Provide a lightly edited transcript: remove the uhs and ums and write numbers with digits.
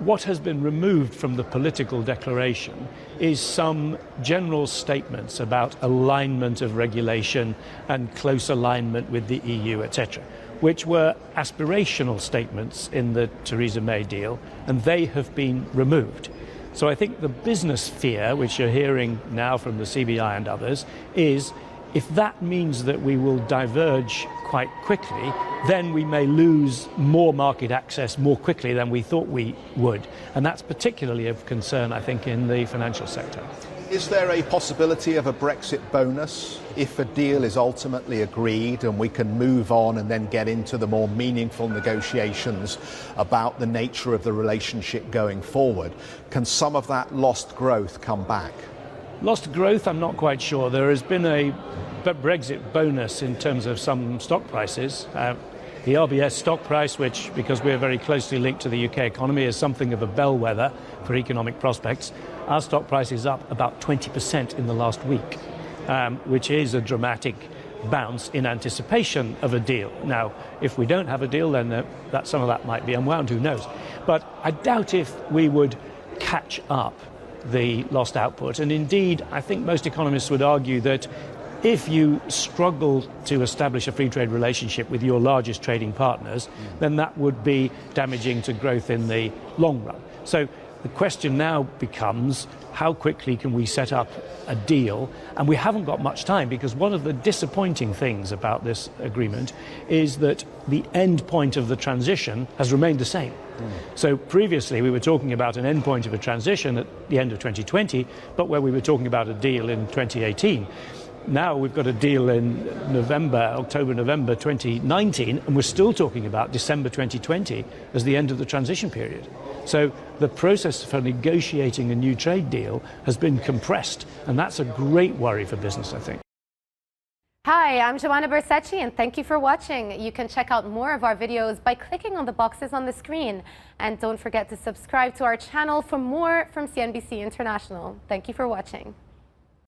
what has been removed from the political declaration is some general statements about alignment of regulation and close alignment with the EU, etc., which were aspirational statements in the Theresa May deal, and they have been removed. So I think the business fear, which you're hearing now from the CBI and others, is if that means that we will diverge quite quickly, then we may lose more market access more quickly than we thought we would. And that's particularly of concern, I think, in the financial sector. Is there a possibility of a Brexit bonus if a deal is ultimately agreed and we can move on and then get into the more meaningful negotiations about the nature of the relationship going forward? Can some of that lost growth come back? Lost growth, I'm not quite sure. There has been a Brexit bonus in terms of some stock prices. The RBS stock price, which, because we're very closely linked to the UK economy, is something of a bellwether for economic prospects. Our stock price is up about 20% in the last week, which is a dramatic bounce in anticipation of a deal. Now, if we don't have a deal, then that some of that might be unwound, who knows. But I doubt if we would catch up the lost output. And indeed, I think most economists would argue that if you struggle to establish a free trade relationship with your largest trading partners, then that would be damaging to growth in the long run. So the question now becomes, how quickly can we set up a deal? And we haven't got much time, because one of the disappointing things about this agreement is that the end point of the transition has remained the same. So previously we were talking about an end point of a transition at the end of 2020, but where we were talking about a deal in 2018. Now we've got a deal in October, November 2019, and we're still talking about December 2020 as the end of the transition period. So the process for negotiating a new trade deal has been compressed, and that's a great worry for business, I think. Hi, I'm Joanna Bersecci, and thank you for watching. You can check out more of our videos by clicking on the boxes on the screen. And don't forget to subscribe to our channel for more from CNBC International. Thank you for watching.